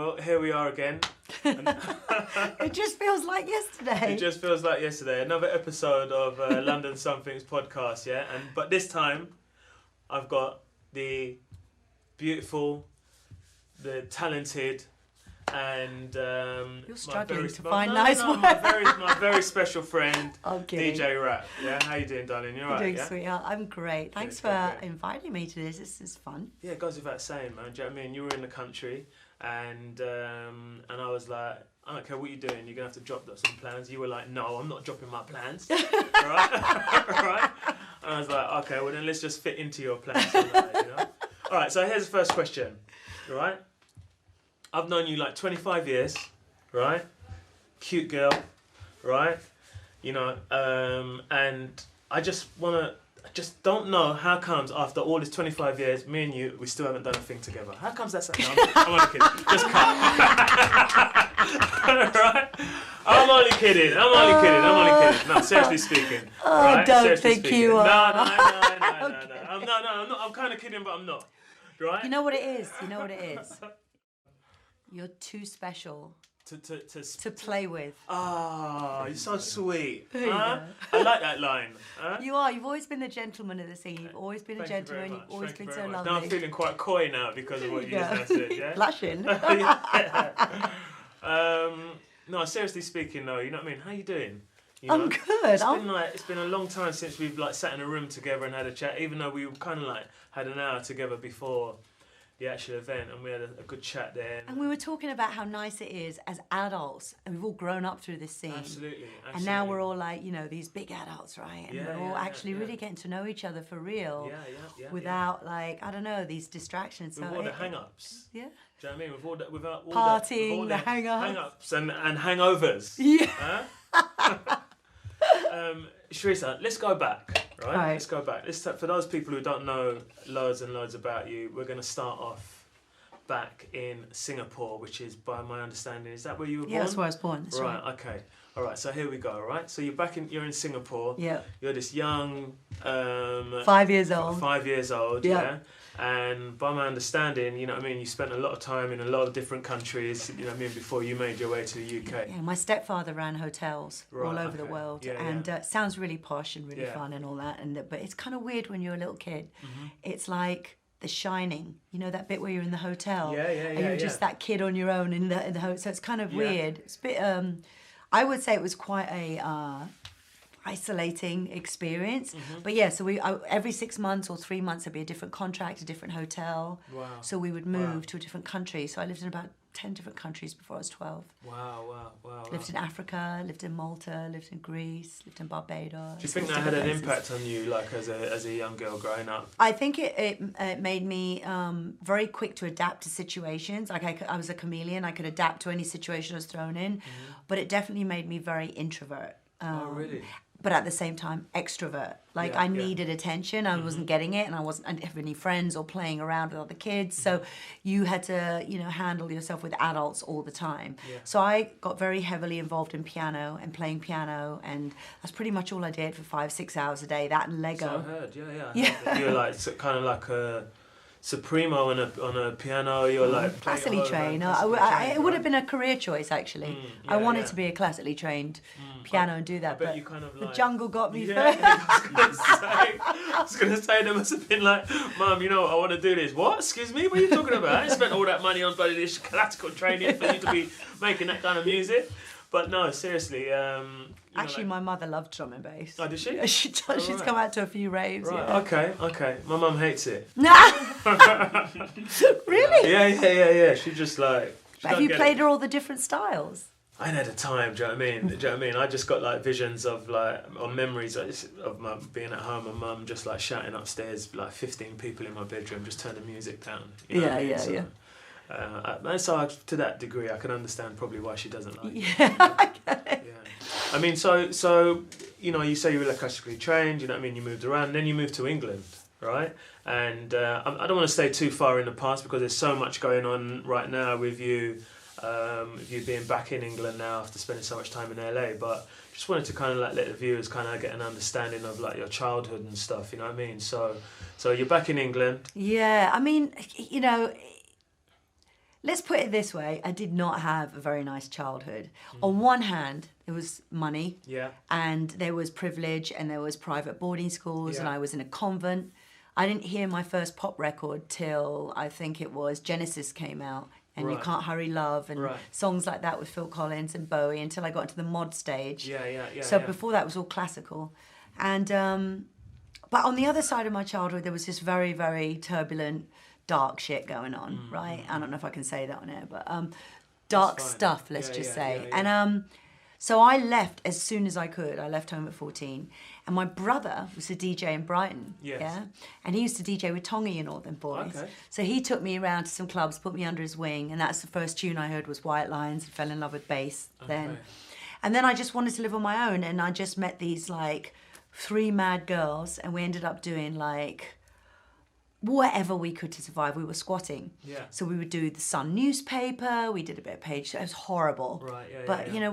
Well, here we are again. It just feels like yesterday. It just feels like yesterday. Another episode of London Somethings podcast, yeah? But this time, I've got the beautiful, the talented, and You're struggling to my very special friend, DJ Rap. Yeah, how you doing, darling? You're right, doing, yeah? sweetheart. I'm great. Thanks for inviting me to this. This is fun. Yeah, it goes without saying, man. Do you know what I mean? You were in the country, and I was like, I don't care what you're doing. You're gonna have to drop some plans. You were like, no, I'm not dropping my plans. Right? Right? And I was like, okay, well then let's just fit into your plans. You know? All right. So here's the first question. All right. I've known you like 25 years, right? Cute girl, right? You know, and I just don't know how comes after all this 25 years, me and you, we still haven't done a thing together. How comes that's no, I'm only kidding. Just cut. Right? I'm only kidding. No, seriously speaking. Oh, right? don't seriously think speaking. you are. No. I'm not. I'm kind of kidding, but I'm not. Right? You know what it is? You're too special to play with. Oh, you're so sweet. Huh? I like that line. Huh? You are. You've always been the gentleman of the scene. You've always been a gentleman. You've always been so lovely. Now I'm feeling quite coy now because of what you just said. Yeah. Blushing. No, seriously speaking though, you know what I mean? How you doing? You know? I'm good. It's been a long time since we've like sat in a room together and had a chat. Even though we kind of like had an hour together before the actual event, and we had a good chat there. And we were talking about how nice it is as adults, and we've all grown up through this scene. Absolutely. And now we're all like, you know, these big adults, right? And we're all actually really getting to know each other for real. Yeah. Without like, I don't know, these distractions. With all the hang-ups. Yeah. Do you know what I mean? Without all partying, the hang-ups and hangovers. Yeah. Huh? Sharissa, let's go back, right? Let's go back. For those people who don't know loads and loads about you, we're going to start off back in Singapore, which is, by my understanding, is that where you were born? Yeah, that's where I was born. That's right. Okay. All right. So here we go. All right. So you're in Singapore. Yeah. You're this young. 5 years old. 5 years old. Yeah. And by my understanding, you know what I mean, you spent a lot of time in a lot of different countries, you know what I mean, before you made your way to the UK. Yeah, my stepfather ran hotels all over the world, and it sounds really posh and really fun and all that, but it's kind of weird when you're a little kid. Mm-hmm. It's like The Shining, you know that bit where you're in the hotel, and you're just that kid on your own in the hotel. So it's kind of weird. It's a bit. I would say it was quite a isolating experience, but so every 6 months or 3 months there'd be a different contract, a different hotel. Wow. So we would move to a different country. So I lived in about 10 different countries before I was 12. Wow. Lived in Africa, lived in Malta, lived in Greece, lived in Barbados. Do you think that had an impact on you, like as a young girl growing up? I think it made me very quick to adapt to situations. Like I was a chameleon, I could adapt to any situation I was thrown in, but it definitely made me very introvert. Oh, really? But at the same time, extrovert. Like I needed attention. I wasn't getting it, and I didn't have any friends or playing around with other kids. So you had to, handle yourself with adults all the time. Yeah. So I got very heavily involved in piano and playing piano, and that's pretty much all I did for 5-6 hours a day. That and Lego. So I heard, yeah. You're like kind of like a Supremo on a piano. You're like classically trained. It would have been a career choice actually. I wanted to be a classically trained piano and do that, but you kind of the jungle got me first. I was gonna say there must have been like, Mum, I want to do this. What? Excuse me? What are you talking about? I spent all that money on bloody this classical training for you to be making that kind of music. But no, seriously. Actually, my mother loved drum and bass. Oh, did she? She does. She's come out to a few raves. Right. Yeah. Okay. My mum hates it. Really? Yeah. She just like. Have you played her all the different styles? I ain't had the time. Do you know what I mean? I just got like visions of like, or memories of my being at home and mum just like shouting upstairs, like 15 people in my bedroom, just turn the music down. Yeah. So to that degree, I can understand probably why she doesn't like it. I get it. Yeah. I mean, so you say you were classically trained. You know what I mean? You moved around, and then you moved to England, right? And I don't want to stay too far in the past because there's so much going on right now with you. You being back in England now after spending so much time in LA, but just wanted to kind of like let the viewers kind of get an understanding of like your childhood and stuff. You know what I mean? So you're back in England. Yeah, I mean, let's put it this way. I did not have a very nice childhood. On one hand, there was money. Yeah. And there was privilege, and there was private boarding schools, and I was in a convent. I didn't hear my first pop record till I think it was Genesis came out, and You Can't Hurry Love, and songs like that with Phil Collins and Bowie, until I got into the mod stage. So before that was all classical. And but on the other side of my childhood, there was this very, very turbulent, dark shit going on, right? I don't know if I can say that on air, but dark stuff, let's just say. And so I left as soon as I could. I left home at 14. And my brother was a DJ in Brighton. Yeah. And he used to DJ with Tongy and all them boys. Okay. So he took me around to some clubs, put me under his wing. And that's the first tune I heard was White Lines. And fell in love with bass then. And then I just wanted to live on my own. And I just met these like 3 mad girls. And we ended up doing like whatever we could to survive. We were squatting. Yeah. So we would do the Sun newspaper. We did a bit of page. It was horrible. Right. Yeah. But you know,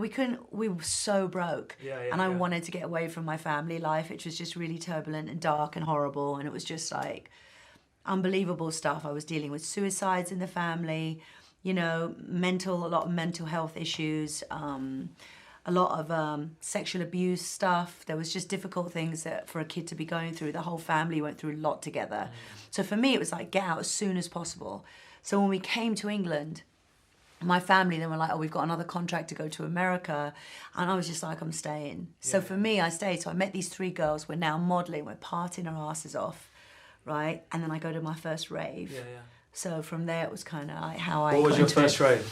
we were so broke. And I wanted to get away from my family life, which was just really turbulent and dark and horrible. And it was just like unbelievable stuff. I was dealing with suicides in the family. You know, a lot of mental health issues. A lot of sexual abuse stuff. There was just difficult things that for a kid to be going through. The whole family went through a lot together. So for me, it was like, get out as soon as possible. So when we came to England, my family then were like, oh, we've got another contract to go to America. And I was just like, I'm staying. So for me, I stayed. So I met these 3 girls. We're now modelling. We're partying our asses off, right? And then I go to my first rave. So from there, it was kind of like how I... What was your first rave?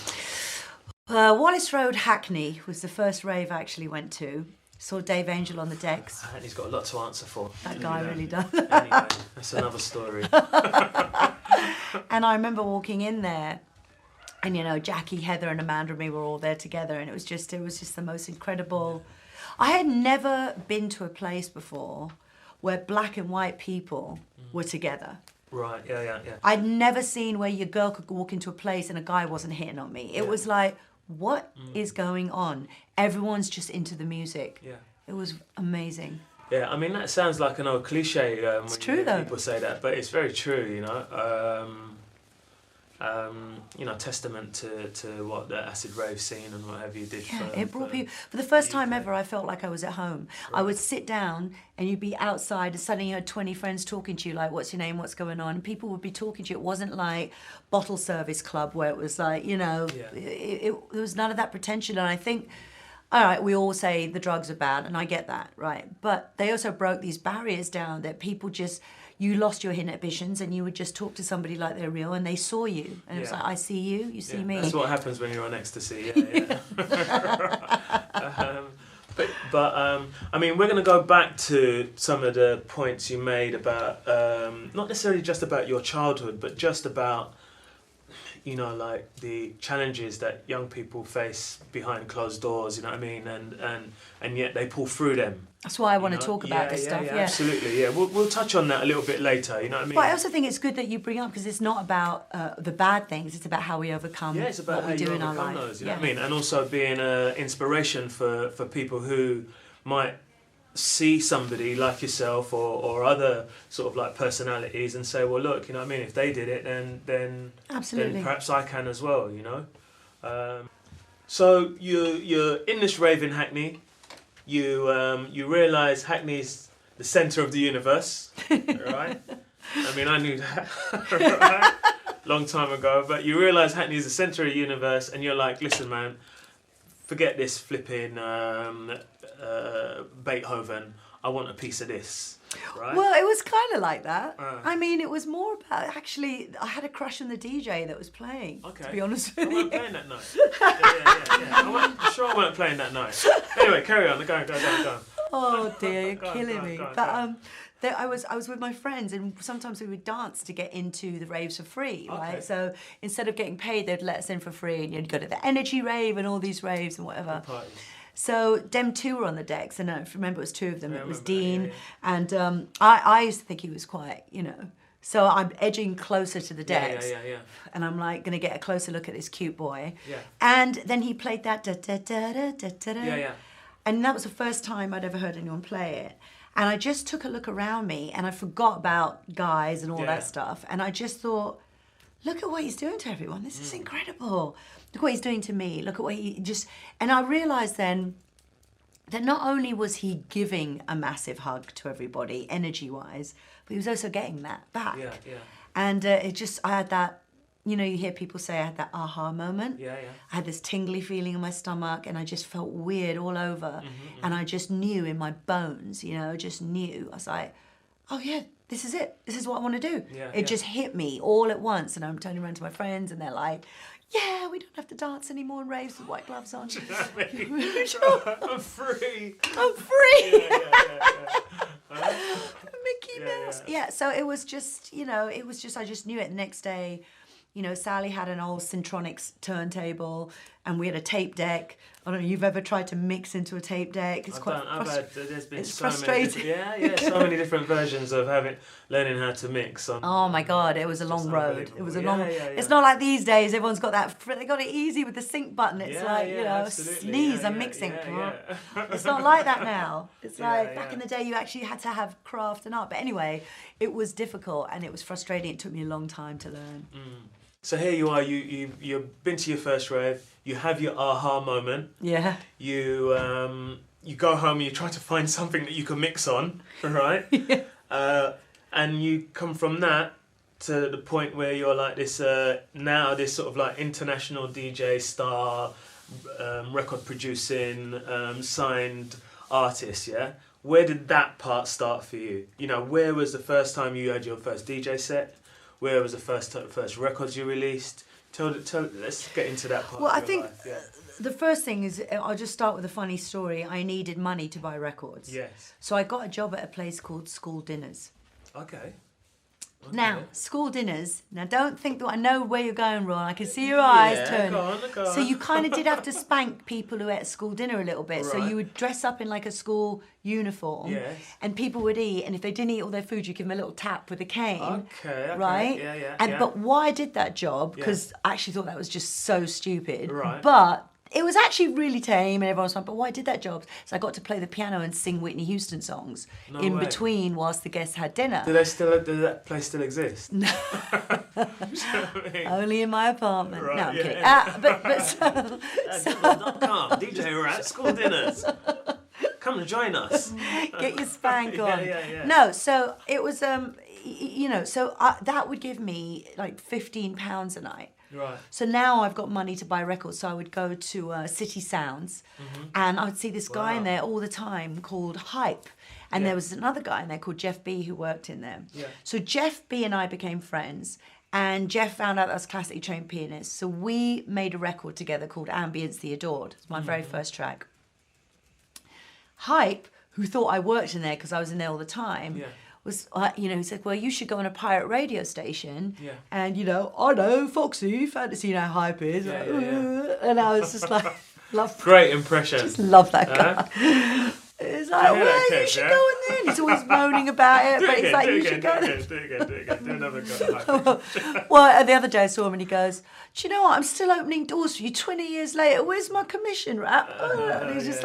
Wallace Road, Hackney was the first rave I actually went to. Saw Dave Angel on the decks. And he's got a lot to answer for. That guy really does. Anyway, that's another story. And I remember walking in there, and you know, Jackie, Heather, and Amanda and me were all there together, and it was just the most incredible. I had never been to a place before where black and white people were together. Right. Yeah. I'd never seen where your girl could walk into a place and a guy wasn't hitting on me. It was like, what is going on? Everyone's just into the music. Yeah. It was amazing. Yeah, I mean, that sounds like an old cliche it's true, though. People say that, but it's very true, you know. You know, testament to what the acid rave scene and what have you did. Yeah, it brought people. For the first time ever, I felt like I was at home. Right. I would sit down and you'd be outside and suddenly you had 20 friends talking to you like, what's your name, what's going on? And people would be talking to you. It wasn't like bottle service club where it was like, you know, there was none of that pretension. And I think, all right, we all say the drugs are bad, and I get that, right? But they also broke these barriers down that people just... You lost your inhibitions and you would just talk to somebody like they're real and they saw you. And it was like, I see you, you see me. That's what happens when you're on ecstasy, But I mean, we're going to go back to some of the points you made about, not necessarily just about your childhood, but just about, you know, like the challenges that young people face behind closed doors, you know what I mean? And yet they pull through them. That's why I want to talk about this stuff. Yeah, absolutely. Yeah, we'll touch on that a little bit later. You know what I mean? But I also think it's good that you bring up because it's not about the bad things. It's about how we overcome. It's about what we do in our life. Those, you know what I mean? And also being an inspiration for people who might see somebody like yourself or other sort of like personalities and say, well, look, you know what I mean? If they did it, then absolutely, then perhaps I can as well. You know. So you're in this rave in Hackney. You realise Hackney's the centre of the universe, right? I mean, I knew that right? Long time ago, but you realise Hackney's the centre of the universe, and you're like, listen, man, forget this flipping Beethoven. I want a piece of this, right? Well, it was kind of like that. I mean, it was more about, actually, I had a crush on the DJ that was playing, to be honest with you. I weren't playing that night. Yeah. I'm sure I weren't playing that night. Anyway, carry on. Go on. Oh, dear, you're killing me. But I was with my friends, and sometimes we would dance to get into the raves for free, right? So instead of getting paid, they'd let us in for free, and you'd go to the energy rave and all these raves and whatever. So them 2 were on the decks, and I remember it was 2 of them. It was Dean, and I used to think he was quite, you know. So I'm edging closer to the decks, and I'm like going to get a closer look at this cute boy. And then he played that da da da da da da da. And that was the first time I'd ever heard anyone play it. And I just took a look around me, and I forgot about guys and all that stuff. And I just thought, look at what he's doing to everyone. This is incredible. Look what he's doing to me. Look at what he just... And I realised then that not only was he giving a massive hug to everybody, energy-wise, but he was also getting that back. Yeah, yeah. And I had that, you hear people say I had that aha moment. Yeah, yeah. I had this tingly feeling in my stomach and I just felt weird all over. And I just knew in my bones, just knew. I was like, oh yeah, this is it. This is what I want to do. Yeah, it just hit me all at once. And I'm turning around to my friends and they're like, yeah, we don't have to dance anymore in raves with white gloves on. I'm free. I'm free. Yeah. Mickey Mouse. Yeah, so it was just, I just knew it the next day. Sally had an old Centronics turntable and we had a tape deck. I don't know, you've ever tried to mix into a tape deck? There's been so many different versions of learning how to mix. Oh my God, it was a long road. It was a long, it's not like these days, everyone's got they got it easy with the sync button. It's sneeze, I'm mixing. It's not like that now. It's like back in the day you actually had to have craft and art. But anyway, it was difficult and it was frustrating. It took me a long time to learn. So here you are, you've been to your first rave, you have your aha moment. Yeah. You go home and you try to find something that you can mix on, right? Yeah. And you come from that to the point where you're like this sort of like international DJ star, record producing, signed artist, yeah? Where did that part start for you? Where was the first time you had your first DJ set? Where was the first records you released? Let's get into that part. Well, I think the first thing is, I'll just start with a funny story. I needed money to buy records. Yes. So I got a job at a place called School Dinners. Okay. Now, school dinners. Now, don't think that I know where you're going, Ron. I can see your eyes turning. Go on. So you kind of did have to spank people who ate school dinner a little bit. Right. So you would dress up in like a school uniform. Yes. And people would eat. And if they didn't eat all their food, you give them a little tap with a cane. Okay. Right? Yeah. But why I did that job, because I actually thought that was just so stupid. Right. But it was actually really tame and everyone was like, but why did that job? So I got to play the piano and sing Whitney Houston songs between whilst the guests had dinner. Do that place still exist? No. Only in my apartment. Right, no, I'm kidding. Come, DJ Rat, school dinners. Come and join us. Get your spank on. Yeah. No, so it was, that would give me like £15 a night. Right. So now I've got money to buy records, so I would go to City Sounds and I would see this guy in there all the time called Hype. And there was another guy in there called Jeff B who worked in there. Yeah. So Jeff B and I became friends and Jeff found out that I was a classically trained pianist. So we made a record together called Ambience the Adored. It's my very first track. Hype, who thought I worked in there because I was in there all the time, was, he said, well, you should go on a pirate radio station. Yeah. And, I know, Foxy, fantasy, how Hype is. And I was just like, love. Great impression. Just love that guy. It's like, well, you should go in there. And he's always moaning about it. But it's like, you should go there. Do again. Do another go. Well, the other day I saw him and he goes, do you know what? I'm still opening doors for you 20 years later. Where's my commission rap? And he's just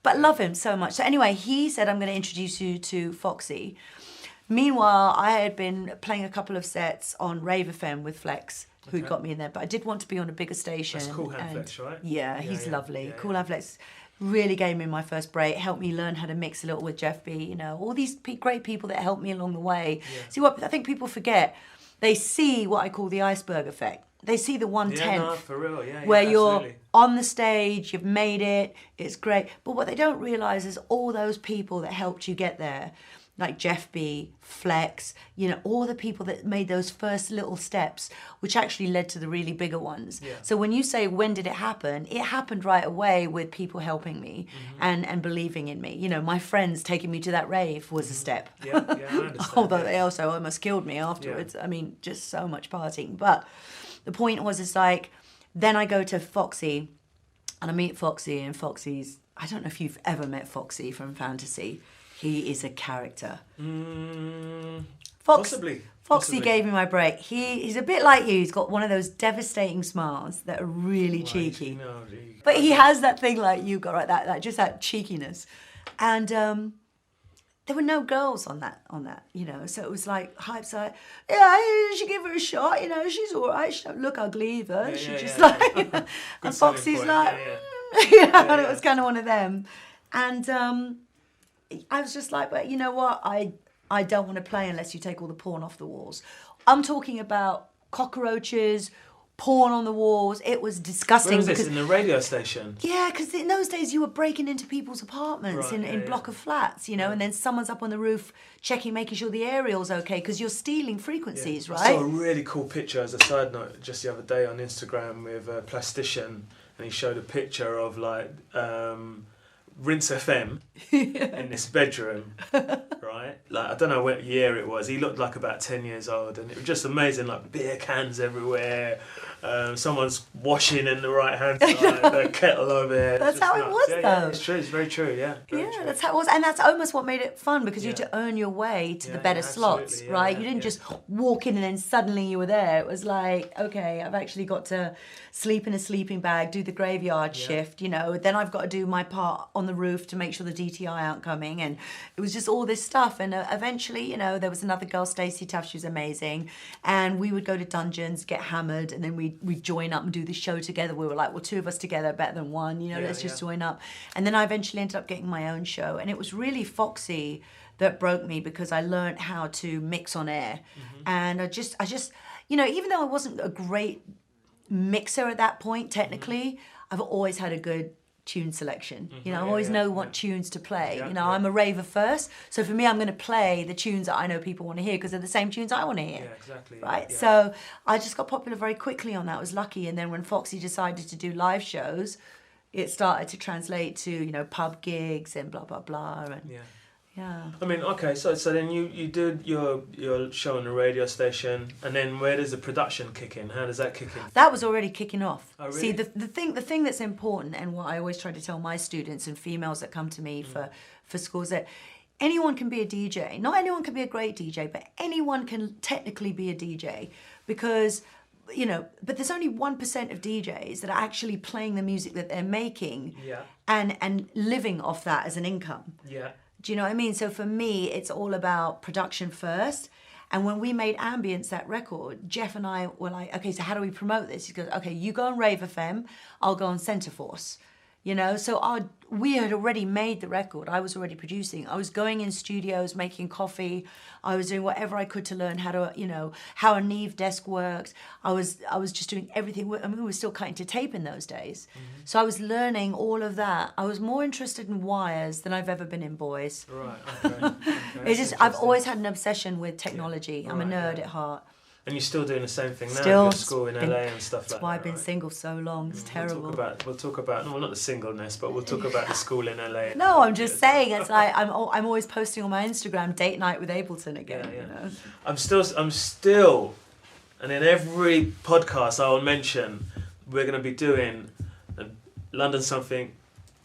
but love him so much. So anyway, he said, I'm going to introduce you to Foxy. Meanwhile, I had been playing a couple of sets on Rave FM with Flex, who got me in there. But I did want to be on a bigger station. That's Cool Hand Flex, right? Yeah, he's lovely. Cool Hand Flex really gave me my first break, helped me learn how to mix a little with Jeff B. All these great people that helped me along the way. Yeah. See, what I think people forget, they see what I call the iceberg effect. They see the 1/10. Yeah, no, for real, where you're on the stage, you've made it, it's great. But what they don't realise is all those people that helped you get there, like Jeff B, Flex, all the people that made those first little steps, which actually led to the really bigger ones. Yeah. So when you say, when did it happen? It happened right away with people helping me and believing in me. My friends taking me to that rave was a step. Yeah, I understand. Although they also almost killed me afterwards. Yeah. I mean, just so much partying. But the point was, it's like, then I go to Foxy and I meet Foxy, and Foxy's, I don't know if you've ever met Foxy from Fantasy. He is a character. Possibly. Foxy gave me my break. He's a bit like you. He's got one of those devastating smiles that are really cheeky. But he has that thing like you got, right? That cheekiness. And there were no girls on that, you know. So it was like hype's like, yeah, you should give her a shot, you know, she's all right. She don't look ugly either. Yeah, She yeah, just yeah. like, and Foxy's point. like, Yeah, you know, and it was kind of one of them. And I was just like, but you know what? I don't want to play unless you take all the porn off the walls. I'm talking about cockroaches, porn on the walls. It was disgusting. Where was this, in the radio station? Yeah, because in those days you were breaking into people's apartments in block of flats, you know, and then someone's up on the roof checking, making sure the aerial's okay, because you're stealing frequencies, right? I saw a really cool picture, as a side note, just the other day on Instagram with a plastician, and he showed a picture of like Rinse FM in this bedroom, right? Like, I don't know what year it was. He looked like about 10 years old, and it was just amazing, like beer cans everywhere. Someone's washing in the right hand side, the kettle over there. That's how it was, though. Yeah, it's true. It's very true. Yeah. Very true. That's how it was, and that's almost what made it fun, because you had to earn your way to the better slots, right? You didn't just walk in and then suddenly you were there. It was like, okay, I've actually got to sleep in a sleeping bag, do the graveyard shift, you know. Then I've got to do my part on the roof to make sure the DTI aren't coming, and it was just all this stuff. And eventually, you know, there was another girl, Stacey Tuff. She was amazing, and we would go to dungeons, get hammered, and then we'd join up and do the show together. We were like, well, two of us together better than one, you know, let's just join up. And then I eventually ended up getting my own show, and it was really Foxy that broke me, because I learned how to mix on air. And I just, you know, even though I wasn't a great mixer at that point, technically, I've always had a good tune selection. You know, I always know what tunes to play. You know, I'm a raver first, so for me, I'm going to play the tunes that I know people want to hear, because they're the same tunes I want to hear. Yeah, exactly. Right? Yeah. So I just got popular very quickly on that. I was lucky. And then when Foxy decided to do live shows, it started to translate to, you know, pub gigs and blah, blah, blah. And yeah. I mean, okay, so then you did your show on the radio station, and then where does the production kick in? How does that kick in? That was already kicking off. Oh, really? See, the thing that's important, and what I always try to tell my students and females that come to me for schools, that anyone can be a DJ. Not anyone can be a great DJ, but anyone can technically be a DJ, because, you know, but there's only 1% of DJs that are actually playing the music that they're making and living off that as an income. Yeah. Do you know what I mean? So for me, it's all about production first. And when we made Ambience, that record, Jeff and I were like, okay, so how do we promote this? He goes, okay, you go on Rave FM, I'll go on Centre Force. You know, so we had already made the record. I was already producing. I was going in studios, making coffee. I was doing whatever I could to learn how to, you know, how a Neve desk worked. I was just doing everything. I mean, we were still cutting to tape in those days. So I was learning all of that. I was more interested in wires than I've ever been in boys. Right, okay. It's just, I've always had an obsession with technology. I'm a nerd at heart. And you're still doing the same thing now, Still, your school in LA and stuff like that. That's why I've been single so long. It's terrible. We'll talk about no, not the singleness, but we'll talk about the school in LA. No, I'm just saying, it's like I'm always posting on my Instagram, date night with Ableton again. You know? I'm still, and in every podcast I will mention, we're going to be doing a London Something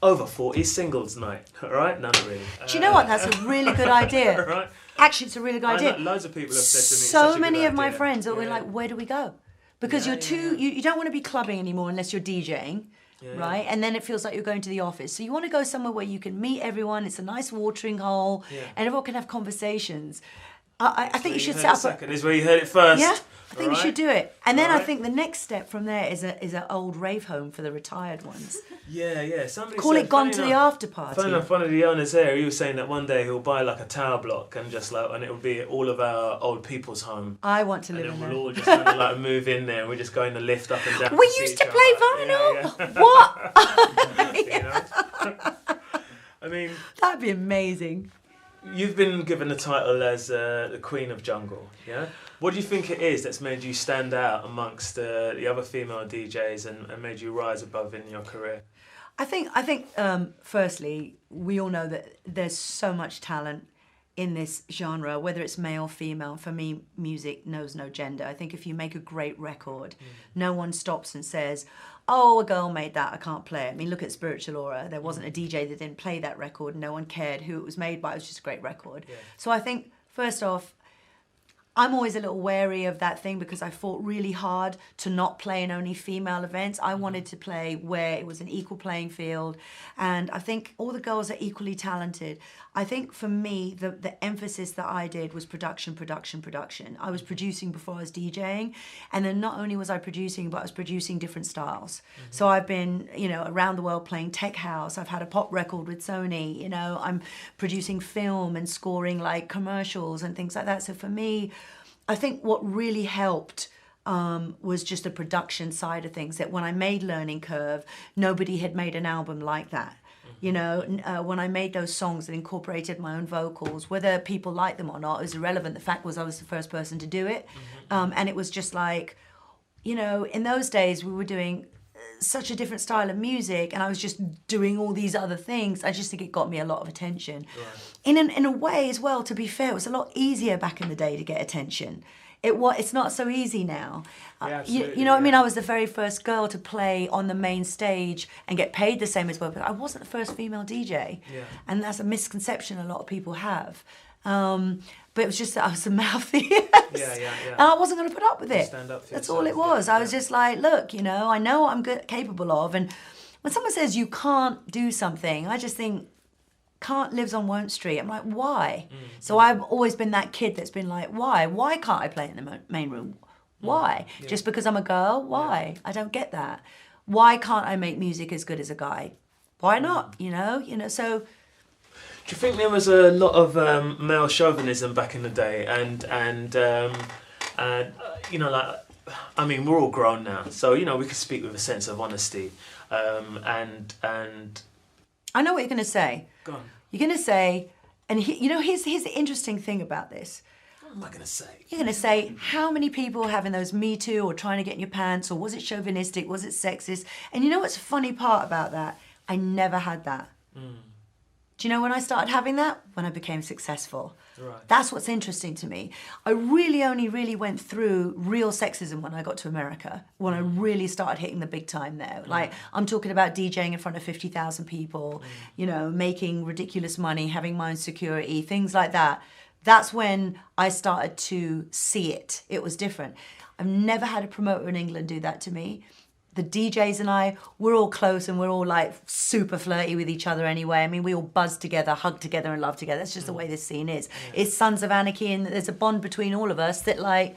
over 40 singles night. All right, none really. Do you know what? That's a really good idea. Right? Actually, it's a really good idea. Loads of people have said to me. So many of my friends that were like, "Where do we go?" Because you're too. You don't want to be clubbing anymore unless you're DJing. Right? And then it feels like you're going to the office. So you want to go somewhere where you can meet everyone. It's a nice watering hole, and everyone can have conversations. I think you should set up. This is where you heard it first. Yeah, I think you should do it. And then I think the next step from there is an old rave home for the retired ones. Yeah. Somebody call it Gone to the After Party. Funny enough, one of the owners there, he was saying that one day he'll buy like a tower block and and it will be all of our old people's home. I want to live in there. there. We'll all just kind of like move in there, and we just go in the lift up and down. We used to play vinyl. What? I mean, that'd be amazing. You've been given the title as the Queen of Jungle, yeah? What do you think it is that's made you stand out amongst the other female DJs and made you rise above in your career? I think firstly, we all know that there's so much talent in this genre, whether it's male, female. For me, music knows no gender. I think if you make a great record, no one stops and says, oh, a girl made that, I can't play it. I mean, look at Spiritual Aura. There wasn't a DJ that didn't play that record. No one cared who it was made by. It was just a great record. Yeah. So I think, first off, I'm always a little wary of that thing because I fought really hard to not play in only female events. I wanted to play where it was an equal playing field. And I think all the girls are equally talented. I think for me, the emphasis that I did was production. I was producing before I was DJing. And then not only was I producing, but I was producing different styles. So I've been, around the world playing tech house. I've had a pop record with Sony. I'm producing film and scoring like commercials and things like that. So for me, I think what really helped was just the production side of things, that when I made Learning Curve, nobody had made an album like that. When I made those songs that incorporated my own vocals, whether people liked them or not, it was irrelevant. The fact was I was the first person to do it. And it was just like, in those days we were doing such a different style of music, and I was just doing all these other things. I just think it got me a lot of attention. Right. In a way as well, to be fair, it was a lot easier back in the day to get attention. It's not so easy now. Yeah, you know what I mean? I was the very first girl to play on the main stage and get paid the same as well, but I wasn't the first female DJ. Yeah. And that's a misconception a lot of people have. But it was just that I was a mouthy. Yeah. And I wasn't going to put up with it. Stand up for That's yourself. all it was. I was just like, look, I know what I'm capable of. And when someone says you can't do something, I just think, can't lives on Won't Street. I'm like, why? So I've always been that kid that's been like, why? Why can't I play in the main room? Why? Yeah. Just because I'm a girl? Why? Yeah. I don't get that. Why can't I make music as good as a guy? Why not? So... Do you think there was a lot of male chauvinism back in the day, and we're all grown now, so we can speak with a sense of honesty, and I know what you're going to say. Go on. You're going to say, and here's the interesting thing about this. What am I going to say? You're going to say, how many people having those Me Too or trying to get in your pants, or was it chauvinistic, was it sexist? And you know what's the funny part about that? I never had that. Do you know when I started having that? When I became successful. Right. That's what's interesting to me. I only went through real sexism when I got to America, when I really started hitting the big time there. Like, I'm talking about DJing in front of 50,000 people, making ridiculous money, having my own security, things like that. That's when I started to see it. It was different. I've never had a promoter in England do that to me. The DJs and I, we're all close and we're all like super flirty with each other anyway. I mean, we all buzz together, hug together and love together. That's just the way this scene is. Yeah. It's Sons of Anarchy, and there's a bond between all of us that like,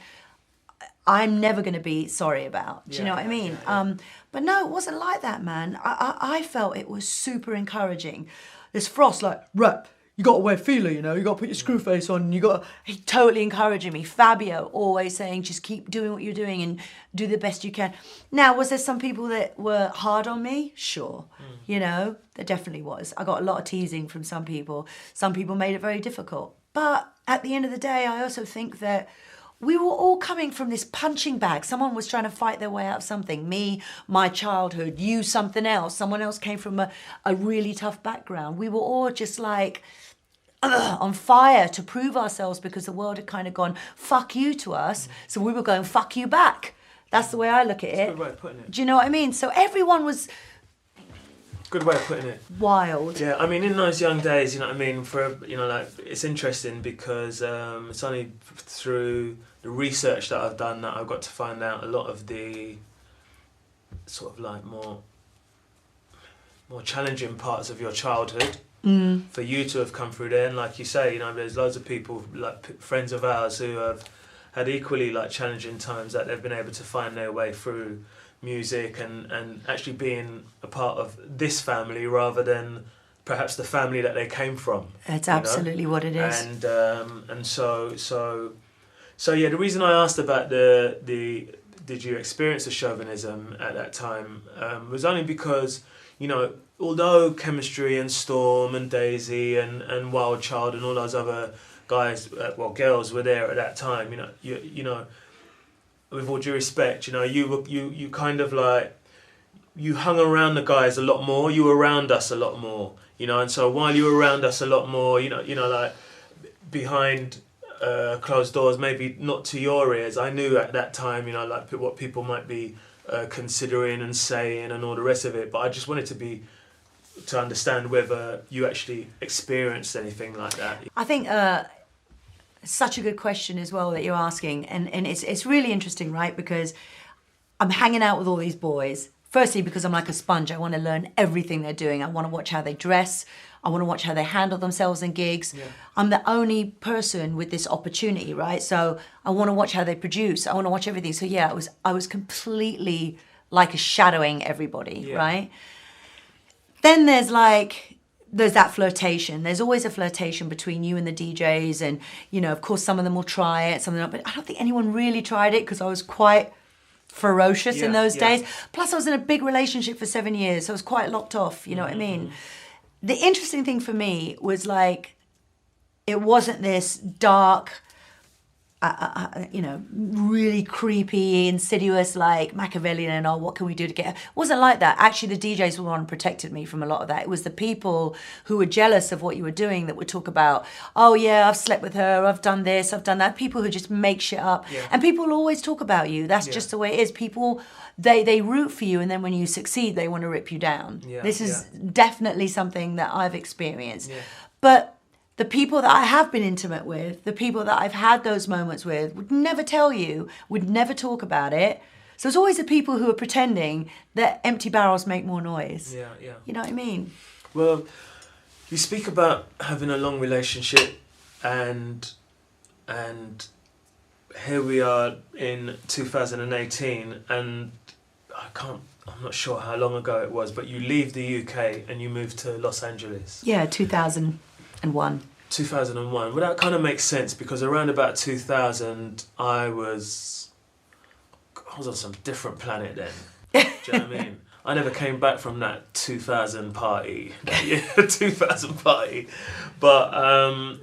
I'm never going to be sorry about. Do you know what I mean? Yeah. But no, it wasn't like that, man. I felt it was super encouraging. There's Frost like, rap. You got to wear feeler, you got to put your screw face on. He totally encouraging me. Fabio always saying, just keep doing what you're doing and do the best you can. Now, was there some people that were hard on me? Sure. There definitely was. I got a lot of teasing from some people. Some people made it very difficult. But at the end of the day, I also think that we were all coming from this punching bag. Someone was trying to fight their way out of something. Me, my childhood, you, something else. Someone else came from a really tough background. We were all just like on fire to prove ourselves because the world had kind of gone, fuck you to us. So we were going, fuck you back. That's the way I look at it. That's a good way of putting it. Do you know what I mean? So everyone was... Good way of putting it. Wild. Yeah, I mean, in those young days, it's interesting because it's only through the research that I've done that I've got to find out a lot of the sort of like more challenging parts of your childhood. For you to have come through there, and like you say, there's loads of people, like friends of ours, who have had equally like challenging times that they've been able to find their way through music and actually being a part of this family rather than perhaps the family that they came from. It's absolutely what it is. And so yeah, the reason I asked about the did you experience the chauvinism at that time was only because although Chemistry and Storm and Daisy and Wild Child and all those other guys, girls were there at that time, with all due respect, you kind of like, you hung around the guys a lot more, you were around us a lot more, and so while you were around us a lot more, like behind closed doors, maybe not to your ears, I knew at that time, like what people might be considering and saying and all the rest of it, but I just wanted to understand whether you actually experienced anything like that. I think such a good question as well that you're asking. And it's really interesting, right? Because I'm hanging out with all these boys. Firstly, because I'm like a sponge. I want to learn everything they're doing. I want to watch how they dress. I want to watch how they handle themselves in gigs. Yeah. I'm the only person with this opportunity, right? So I want to watch how they produce. I want to watch everything. So yeah, I was completely like a shadowing everybody, right? Then there's that flirtation. There's always a flirtation between you and the DJs, and you know, of course, some of them will try it, some of them, but I don't think anyone really tried it because I was quite ferocious in those days. Plus, I was in a big relationship for 7 years, so I was quite locked off. You know what I mean? The interesting thing for me was like, it wasn't this dark, you know, really creepy, insidious, like Machiavellian and oh, what can we do to get? It wasn't like that. Actually, the DJs were the one who protected me from a lot of that. It was the people who were jealous of what you were doing that would talk about, oh yeah, I've slept with her, I've done this, I've done that. People who just make shit up. Yeah. And people always talk about you. That's just the way it is. People, they root for you, and then when you succeed, they want to rip you down. Yeah. This is definitely something that I've experienced. Yeah. But the people that I have been intimate with, the people that I've had those moments with, would never tell you, would never talk about it. So it's always the people who are pretending that empty barrels make more noise. Yeah, yeah. You know what I mean? Well, you speak about having a long relationship, and here we are in 2018, and I'm not sure how long ago it was, but you leave the UK and you move to Los Angeles. Yeah, 2001. 2001. Well, that kind of makes sense because around about 2000, I was on some different planet then. Do you know what I mean? I never came back from that 2000 party. 2000 party. But,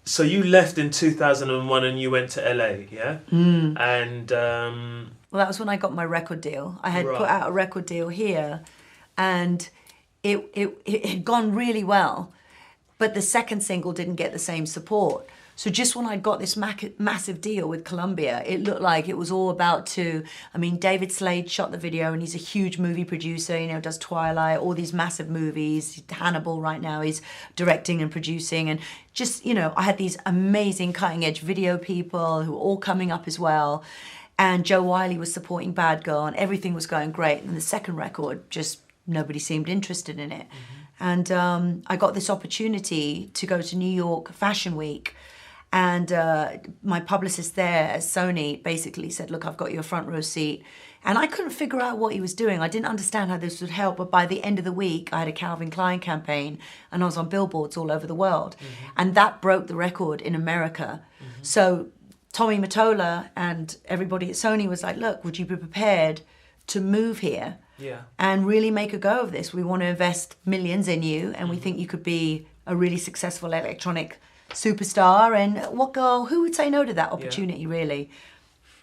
so you left in 2001 and you went to LA, yeah? And... well, that was when I got my record deal. I had put out a record deal here, and it had gone really well. But the second single didn't get the same support. So just when I got this massive deal with Columbia, it looked like it was all about to... I mean, David Slade shot the video, and he's a huge movie producer, you know, does Twilight, all these massive movies. Hannibal right now, he's directing and producing. And just, you know, I had these amazing cutting-edge video people who were all coming up as well. And Joe Wiley was supporting Bad Girl, and everything was going great. And the second record, just nobody seemed interested in it. And I got this opportunity to go to New York Fashion Week. And my publicist there at Sony basically said, look, I've got you a front row seat. And I couldn't figure out what he was doing. I didn't understand how this would help. But by the end of the week, I had a Calvin Klein campaign, and I was on billboards all over the world. And that broke the record in America. So Tommy Mottola and everybody at Sony was like, look, would you be prepared to move here? And really make a go of this? We want to invest millions in you, and we think you could be a really successful electronic superstar. And what girl, who would say no to that opportunity, really?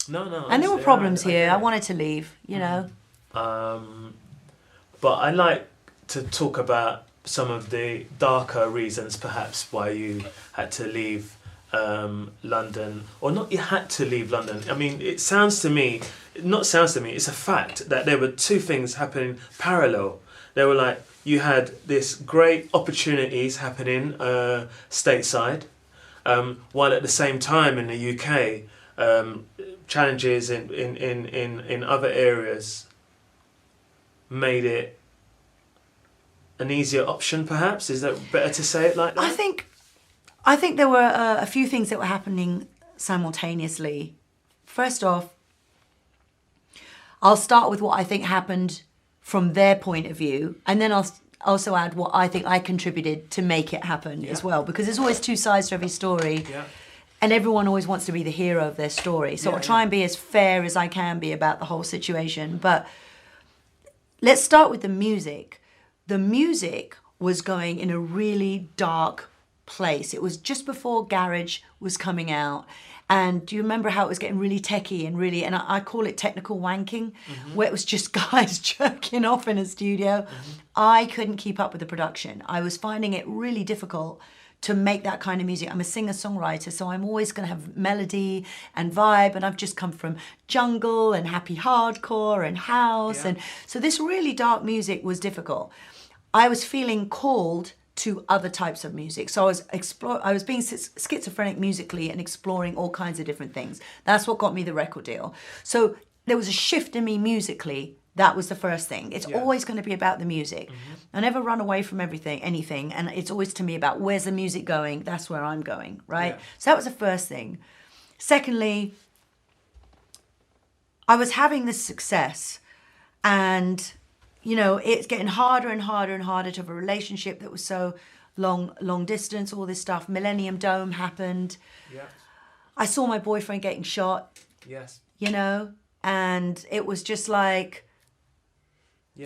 No. And there were problems here. I wanted to leave, you know. But I like to talk about some of the darker reasons, perhaps, why you had to leave London, or not you had to leave London. I mean, it's a fact that there were two things happening parallel. They were like, you had this great opportunities happening stateside, while at the same time in the UK, challenges in other areas made it an easier option, perhaps? Is that better to say it like that? I think there were a few things that were happening simultaneously. First off, I'll start with what I think happened from their point of view, and then I'll also add what I think I contributed to make it happen as well, because there's always two sides to every story, and everyone always wants to be the hero of their story. So I'll try and be as fair as I can be about the whole situation. But let's start with the music. The music was going in a really dark place. It was just before garage was coming out. And do you remember how it was getting really techie and really, and I call it technical wanking, where it was just guys jerking off in a studio. I couldn't keep up with the production. I was finding it really difficult to make that kind of music. I'm a singer-songwriter, so I'm always going to have melody and vibe, and I've just come from jungle and happy hardcore and house, and so this really dark music was difficult. I was feeling called to other types of music. So I was being schizophrenic musically and exploring all kinds of different things. That's what got me the record deal. So there was a shift in me musically. That was the first thing. It's always going to be about the music. I never run away from anything. And it's always to me about where's the music going? That's where I'm going, right? Yeah. So that was the first thing. Secondly, I was having this success and, you know, it's getting harder and harder and harder to have a relationship that was so long distance, all this stuff. Millennium Dome happened. Yeah. I saw my boyfriend getting shot. Yes. You know, and it was just like,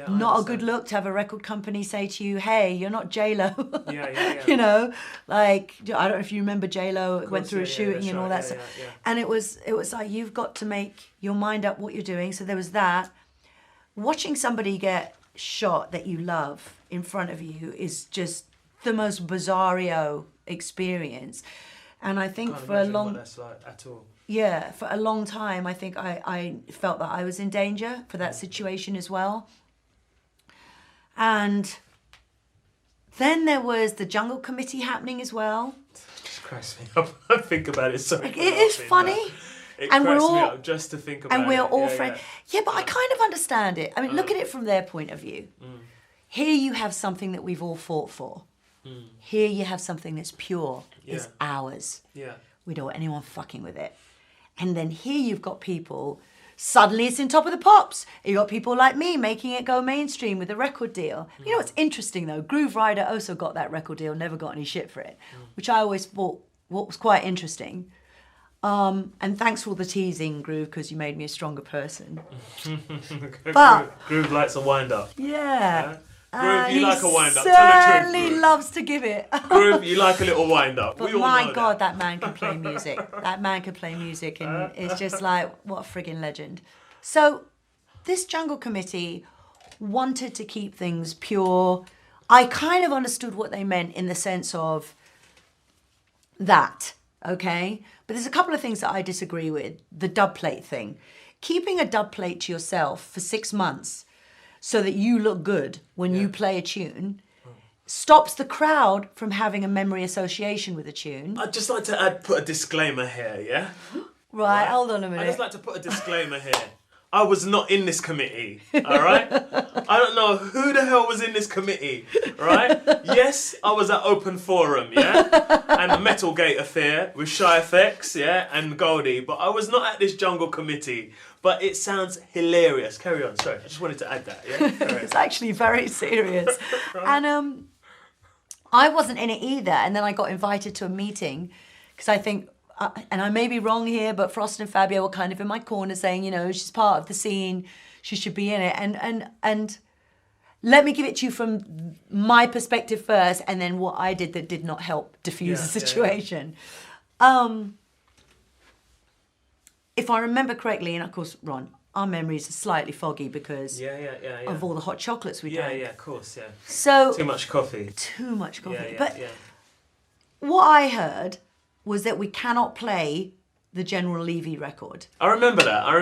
not a good look to have a record company say to you, hey, you're not J-Lo. You know, like, I don't know if you remember J-Lo went through a shooting and all that stuff. And it was like, you've got to make your mind up what you're doing. So there was that. Watching somebody get shot that you love in front of you is just the most bizarro experience. And I think for a long... What that's like at all. Yeah, for a long time, I think I felt that I was in danger for that situation as well. And then there was the Jungle Committee happening as well. It just cracks me up. I think about it so much. It is funny. It cracks me up just to think about it. And we're all friends. Yeah, but I kind of understand it. I mean, look at it from their point of view. Here you have something that we've all fought for. Here you have something that's pure. It's ours. We don't want anyone fucking with it. And then here you've got people... Suddenly it's in Top of the Pops. You got people like me making it go mainstream with a record deal. You know what's interesting though? Groove Rider also got that record deal, never got any shit for it, which I always thought what was quite interesting. And thanks for all the teasing, Groove, because you made me a stronger person. But Groove likes a wind up. Yeah. Groove, you like a wind up. Certainly loves to give it. Groove, you like a little wind up. But my God, that man can play music. That man can play music, and it's just like, what a friggin' legend. So, this Jungle Committee wanted to keep things pure. I kind of understood what they meant in the sense of that, okay? But there's a couple of things that I disagree with. The dub plate thing. Keeping a dub plate to yourself for 6 months so that you look good when you play a tune, stops the crowd from having a memory association with a tune. I'd just like to put a disclaimer here, yeah? Right, hold on a minute. I'd just like to put a disclaimer here. I was not in this committee, all right? I don't know who the hell was in this committee, right? Yes, I was at Open Forum, yeah? And the Metal Gate affair with Shy FX, yeah? And Goldie, but I was not at this Jungle Committee. But it sounds hilarious. Carry on, sorry. I just wanted to add that, yeah? It's actually very serious. Right. And I wasn't in it either. And then I got invited to a meeting because I think... and I may be wrong here, but Frost and Fabio were kind of in my corner saying, you know, she's part of the scene, she should be in it. And let me give it to you from my perspective first, and then what I did that did not help diffuse the situation. If I remember correctly, and of course, Ron, our memories are slightly foggy because of all the hot chocolates we drank. Yeah, of course, yeah. So too much coffee. Too much coffee. But what I heard was that we cannot play the General Levy record. I remember that. I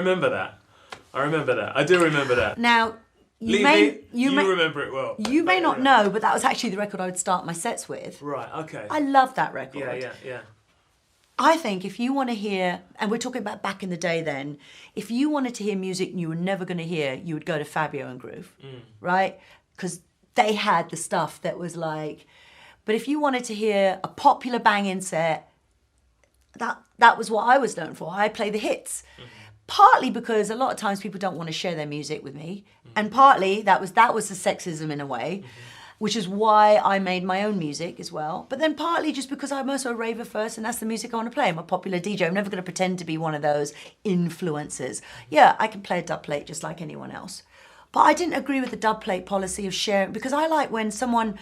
do remember that. Now, you remember it well. You may not know, but that was actually the record I would start my sets with. Right, okay. I love that record. Yeah. I think if you want to hear, and we're talking about back in the day then, if you wanted to hear music you were never going to hear, you would go to Fabio and Groove, right? Because they had the stuff that was like... But if you wanted to hear a popular bang-in set, that was what I was known for. I play the hits. Partly because a lot of times people don't want to share their music with me. And partly that was the sexism in a way, which is why I made my own music as well. But then partly just because I'm also a raver first and that's the music I want to play. I'm a popular DJ. I'm never going to pretend to be one of those influencers. Yeah, I can play a dub plate just like anyone else. But I didn't agree with the dub plate policy of sharing, because I like when someone...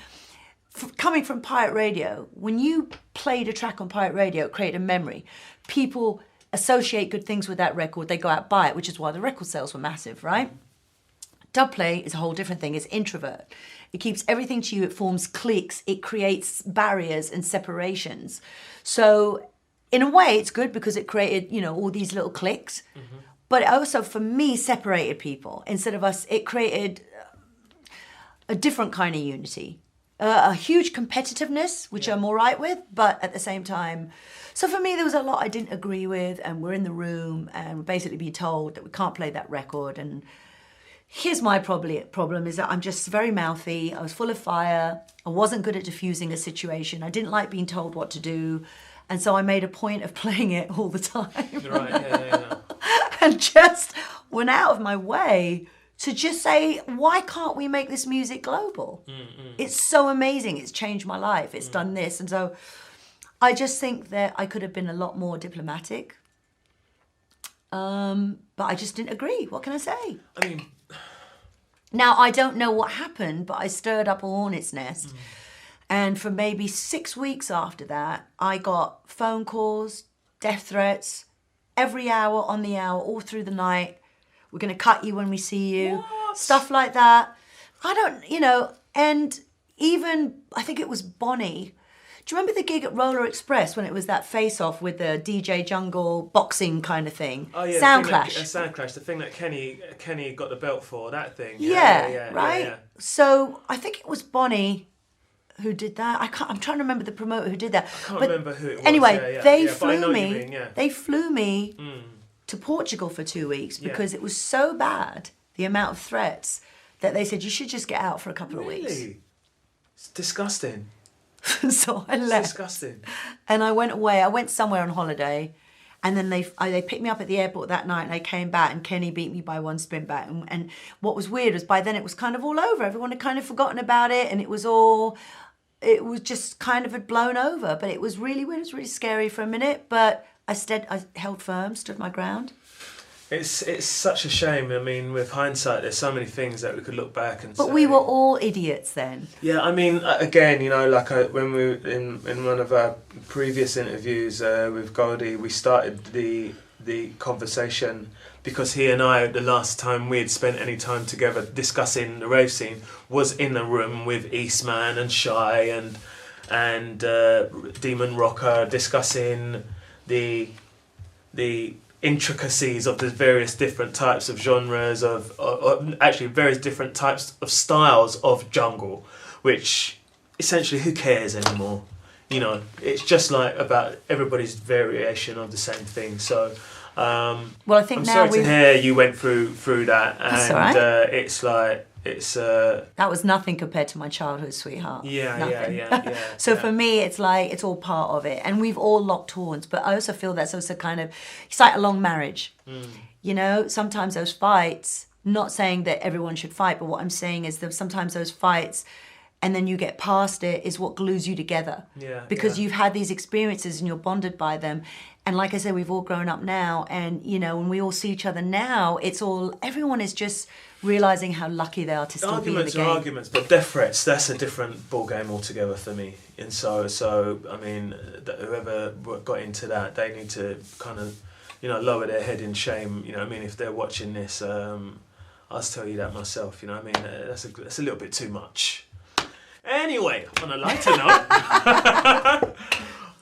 Coming from Pirate Radio, when you played a track on Pirate Radio, it created a memory. People associate good things with that record, they go out and buy it, which is why the record sales were massive, right? Dubplay is a whole different thing. It's introvert. It keeps everything to you. It forms cliques. It creates barriers and separations. So in a way, it's good because it created, you know, all these little cliques. But it also, for me, separated people. Instead of us, it created a different kind of unity. a huge competitiveness, which I'm all right with, but at the same time, so for me, there was a lot I didn't agree with, and we're in the room, and we're basically being told that we can't play that record. And here's my problem is that I'm just very mouthy. I was full of fire. I wasn't good at diffusing a situation. I didn't like being told what to do. And so I made a point of playing it all the time. Right, yeah. And just went out of my way to just say, why can't we make this music global? It's so amazing. It's changed my life. It's done this. And so I just think that I could have been a lot more diplomatic. But I just didn't agree. What can I say? I mean... Now, I don't know what happened, but I stirred up a hornet's nest. And for maybe 6 weeks after that, I got phone calls, death threats, every hour on the hour, all through the night. We're going to cut you when we see you. What? Stuff like that. I don't, and even, I think it was Bonnie. Do you remember the gig at Roller Express when it was that face-off with the DJ Jungle boxing kind of thing? Oh, yeah. Sound Clash. Sound Clash, the thing that Kenny got the belt for, that thing. Yeah, right? Yeah. So I think it was Bonnie who did that. I'm trying to remember the promoter who did that. I can't remember who it was. Anyway, they flew me. Mean, yeah. They flew me to Portugal for 2 weeks because it was so bad, the amount of threats, that they said you should just get out for a couple of weeks. Really? It's disgusting. So I left. It's disgusting. And I went away. I went somewhere on holiday, and then they picked me up at the airport that night, and I came back, and Kenny beat me by one spin back. And what was weird was by then it was kind of all over. Everyone had kind of forgotten about it, and it was just kind of had blown over. But it was really weird. It was really scary for a minute, but I held firm, stood my ground. It's such a shame. I mean, with hindsight, there's so many things that we could look back and say. But we were all idiots then. Yeah, I mean, again, when we were in one of our previous interviews with Goldie, we started the conversation because he and I, the last time we had spent any time together discussing the rave scene, was in a room with Eastman and Shy and Demon Rocker discussing the intricacies of the various different types of genres of actually various different types of styles of jungle, which essentially who cares anymore? It's just like about everybody's variation of the same thing. So well, I think I'm now sorry to hear you went through that, and that's all right. it's like that was nothing compared to my childhood sweetheart. Yeah. So for me, it's like it's all part of it, and we've all locked horns. But I also feel that's also kind of it's like a long marriage. Sometimes those fights. Not saying that everyone should fight, but what I'm saying is that sometimes those fights, and then you get past it, is what glues you together. Yeah. Because you've had these experiences and you're bonded by them. And like I said, we've all grown up now, and when we all see each other now, everyone is just realising how lucky they are to still be in the game. Arguments, but death threats, that's a different ball game altogether for me. And so I mean, whoever got into that, they need to kind of, lower their head in shame. If they're watching this, I'll tell you that myself. That's a little bit too much. Anyway, on a lighter note.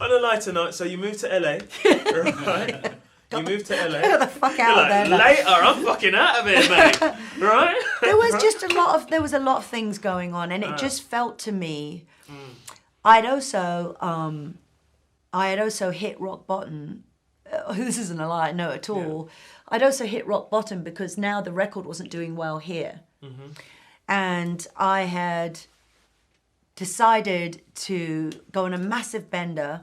On a lighter note, so you moved to LA, right? You moved to LA. Get the fuck out of there. Later, I'm fucking out of here, mate. Right? There was just a lot of things going on, and it just felt to me. I had also hit rock bottom. This isn't a lie, no, at all. Yeah. I'd also hit rock bottom because now the record wasn't doing well here, and I had decided to go on a massive bender,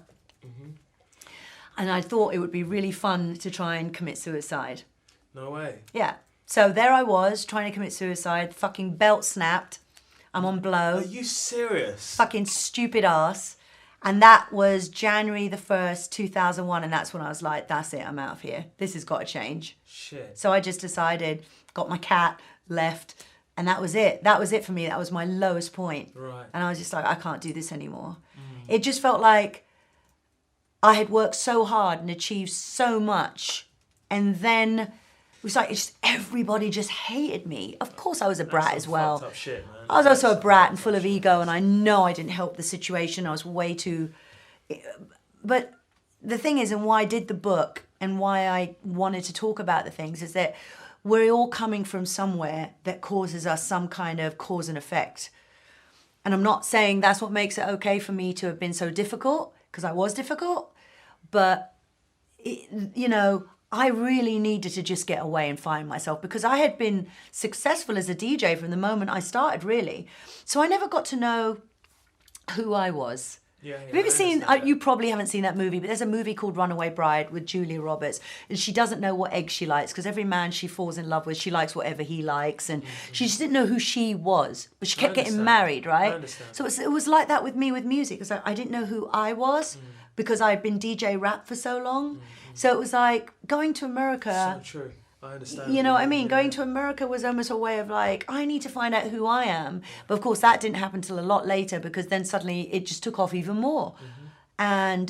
and I thought it would be really fun to try and commit suicide. No way. Yeah. So there I was trying to commit suicide. Fucking belt snapped. I'm on blow. Are you serious? Fucking stupid ass. And that was January the 1st, 2001, and that's when I was like, that's it, I'm out of here. This has got to change. Shit. So I just decided, got my cat, left. And that was it. That was it for me. That was my lowest point. Right. And I was just like, I can't do this anymore. It just felt like I had worked so hard and achieved so much. And then it was like everybody just hated me. Of course I was a brat as well. Fucked up shit, man. I was also a brat and full of ego, and I know I didn't help the situation. I was way too... But the thing is, and why I did the book and why I wanted to talk about the things, is that we're all coming from somewhere that causes us some kind of cause and effect. And I'm not saying that's what makes it okay for me to have been so difficult, because I was difficult. But, you know, I really needed to just get away and find myself, because I had been successful as a DJ from the moment I started, really. So I never got to know who I was. Yeah, Have you ever seen, you probably haven't seen that movie, but there's a movie called Runaway Bride with Julia Roberts, and she doesn't know what egg she likes, because every man she falls in love with, she likes whatever he likes, and she just didn't know who she was, but she kept getting married, right? I understand. So it was like that with me with music, because I didn't know who I was, because I'd been DJ rap for so long. So it was like going to America. So true. I understand. You know what I mean? Going to America was almost a way of like, I need to find out who I am. But of course, that didn't happen till a lot later, because then suddenly it just took off even more. And,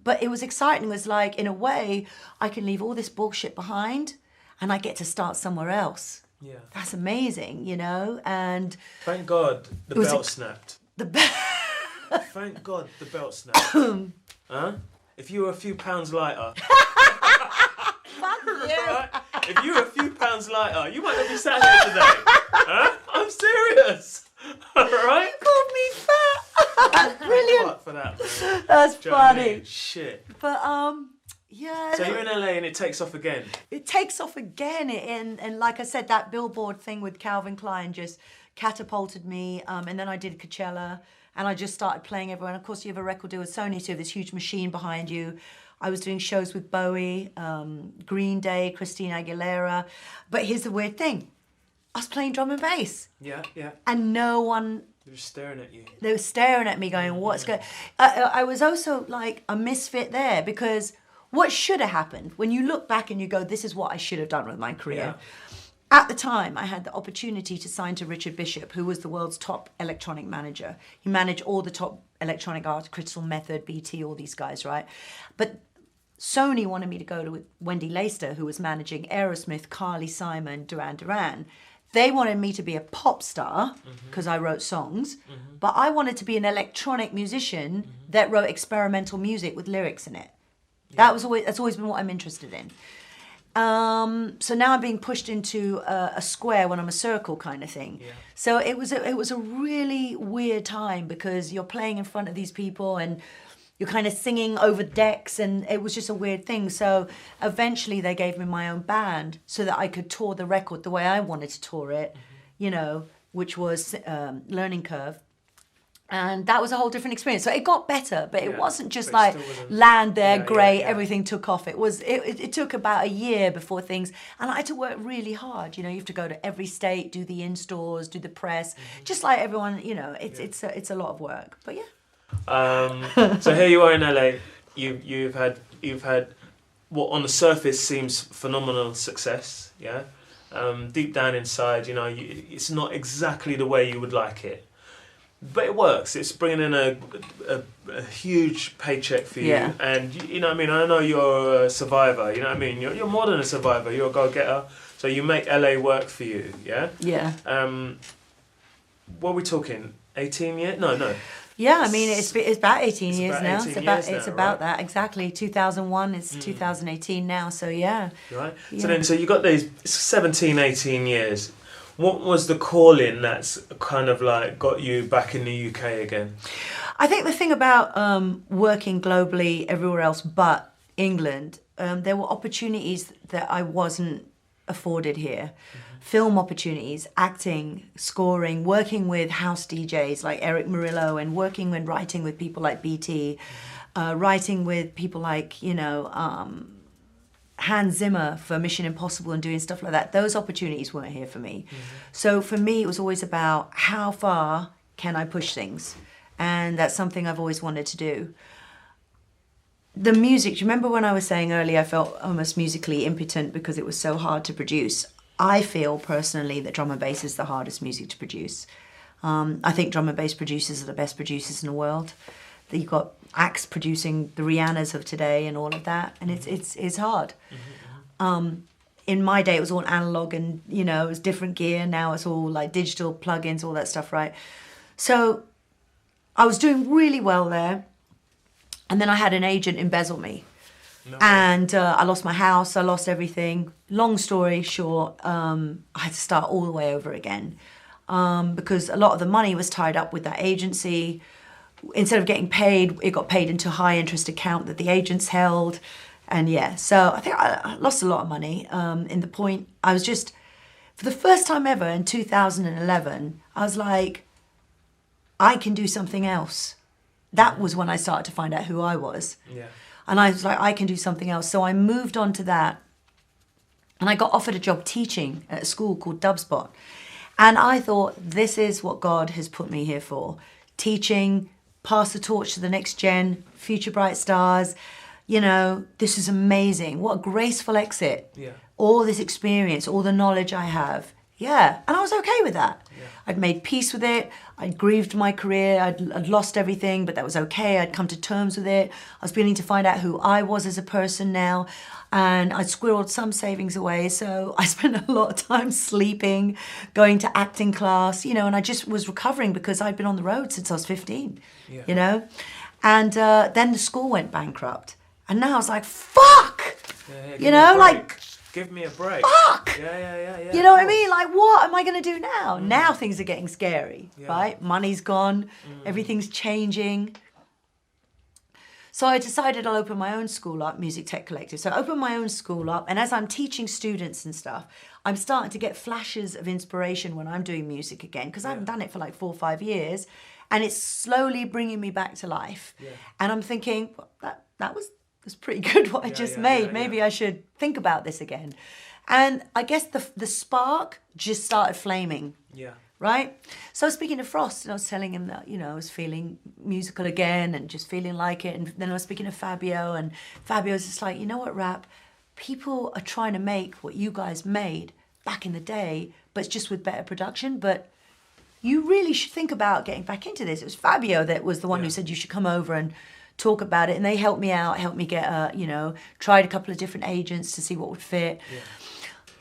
but it was exciting. It was like, in a way, I can leave all this bullshit behind and I get to start somewhere else. Yeah. That's amazing, you know? And thank God the belt snapped. Thank God the belt snapped. Huh? If you were a few pounds lighter. Fuck you. Right? If you were a few pounds lighter, you might not be sat here today. Huh? I'm serious. Alright? You called me fat. Brilliant. Fuck for that, man. That's Do you know what I funny. mean? Shit. But yeah. So you're in LA and it takes off again. It takes off again, and like I said, that Billboard thing with Calvin Klein just catapulted me. And then I did Coachella, and I just started playing everywhere. And of course, you have a record deal with Sony, so you have this huge machine behind you. I was doing shows with Bowie, Green Day, Christina Aguilera. But here's the weird thing. I was playing drum and bass. Yeah, yeah. And no one... They were staring at you. They were staring at me going, what's going... I was also like a misfit there, because what should have happened, when you look back and you go, this is what I should have done with my career. Yeah. At the time, I had the opportunity to sign to Richard Bishop, who was the world's top electronic manager. He managed all the top electronic artists, Crystal Method, BT, all these guys, right? But Sony wanted me to go to Wendy Leister, who was managing Aerosmith, Carly Simon, Duran Duran. They wanted me to be a pop star, because I wrote songs, but I wanted to be an electronic musician that wrote experimental music with lyrics in it. Yeah. That's always been what I'm interested in. So now I'm being pushed into a square when I'm a circle kind of thing. Yeah. So it was a really weird time, because you're playing in front of these people and you're kind of singing over decks, and it was just a weird thing. So eventually they gave me my own band so that I could tour the record the way I wanted to tour it, you know, which was Learning Curve. And that was a whole different experience. So it got better, but it wasn't just like land there, great, everything took off. It took about a year before things, and I had to work really hard. You know, you have to go to every state, do the in-stores, do the press, just like everyone. You know, it's a lot of work. But yeah. So here you are in LA. You've had what on the surface seems phenomenal success. Yeah. Deep down inside, you know, it's not exactly the way you would like it. But it works. It's bringing in a huge paycheck for you, and you know what I mean. I know you're a survivor. You know what I mean. You're more than a survivor. You're a go-getter. So you make LA work for you. Yeah. Yeah. What are we talking? 18 years? No. Yeah, I mean it's about 18 years about now. 18 It's about that exactly. 2001. It's 2018 now. So yeah. Right. Yeah. So you got these 17, 18 years. What was the calling that's kind of like got you back in the UK again? I think the thing about working globally everywhere else but England, there were opportunities that I wasn't afforded here. Film opportunities, acting, scoring, working with house DJs like Eric Murillo, and working and writing with people like BT, writing with people like, you know, Hans Zimmer for Mission Impossible and doing stuff like that. Those opportunities weren't here for me. So for me, it was always about how far can I push things? And that's something I've always wanted to do. The music, do you remember when I was saying earlier I felt almost musically impotent because it was so hard to produce? I feel personally that drum and bass is the hardest music to produce. I think drum and bass producers are the best producers in the world. You've got acts producing the Rihannas of today and all of that, and it's hard. In my day, it was all analog, and you know, it was different gear. Now it's all like digital plugins, all that stuff, right? So I was doing really well there, and then I had an agent embezzle me, and I lost my house, I lost everything. Long story short, I had to start all the way over again. because a lot of the money was tied up with that agency. Instead of getting paid, it got paid into a high interest account that the agents held. And yeah, so I think I lost a lot of money. In the point, I was just, for the first time ever in 2011, I was like, I can do something else. That was when I started to find out who I was. Yeah. And I was like, I can do something else. So I moved on to that. And I got offered a job teaching at a school called Dubspot. And I thought, this is what God has put me here for. Teaching, pass the torch to the next gen, future bright stars. You know, this is amazing. What a graceful exit. Yeah. All this experience, all the knowledge I have. Yeah. And I was okay with that. Yeah. I'd made peace with it. I'd grieved my career. I'd lost everything, but that was okay. I'd come to terms with it. I was beginning to find out who I was as a person now. And I'd squirreled some savings away. So I spent a lot of time sleeping, going to acting class, you know, and I just was recovering because I'd been on the road since I was 15, you know. And then the school went bankrupt. And now I was like, fuck! You know, like... Give me a break. Fuck! Yeah. You know what I mean? Like, what am I going to do now? Now things are getting scary, right? Money's gone. Everything's changing. So I decided I'll open my own school up, Music Tech Collective. So I opened my own school up. And as I'm teaching students and stuff, I'm starting to get flashes of inspiration when I'm doing music again. Because I haven't done it for like 4 or 5 years. And it's slowly bringing me back to life. Yeah. And I'm thinking, well, that was pretty good what I just made. Maybe I should think about this again. And I guess the spark just started flaming. Yeah. Right? So I was speaking to Frost and I was telling him that, you know, I was feeling musical again and just feeling like it. And then I was speaking to Fabio and Fabio was just like, you know what, Rap? People are trying to make what you guys made back in the day, but it's just with better production. But you really should think about getting back into this. It was Fabio that was the one who said you should come over and talk about it, and they helped me out, helped me get, tried a couple of different agents to see what would fit. Yeah.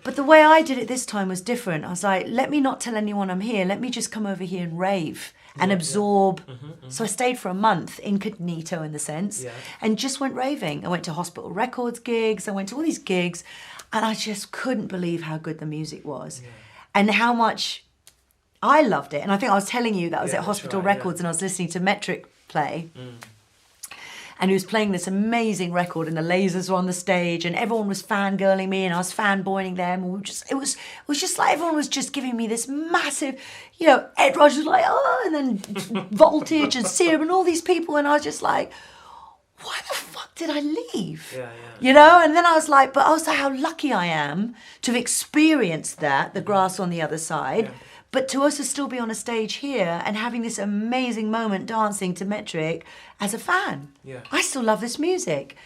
But the way I did it this time was different. I was like, let me not tell anyone I'm here. Let me just come over here and rave and absorb. So I stayed for a month, incognito in the sense, and just went raving. I went to Hospital Records gigs. I went to all these gigs, and I just couldn't believe how good the music was and how much I loved it. And I think I was telling you that I was at Hospital Records and I was listening to Metric play. And he was playing this amazing record, and the lasers were on the stage, and everyone was fangirling me, and I was fanboying them. And it was just like everyone was just giving me this massive, you know, Ed Rogers was like, oh, and then Voltage and Serum and all these people, and I was just like, why the fuck did I leave? You know, and then I was like, but also how lucky I am to have experienced that, the grass on the other side. But to also still be on a stage here and having this amazing moment dancing to Metric as a fan. I still love this music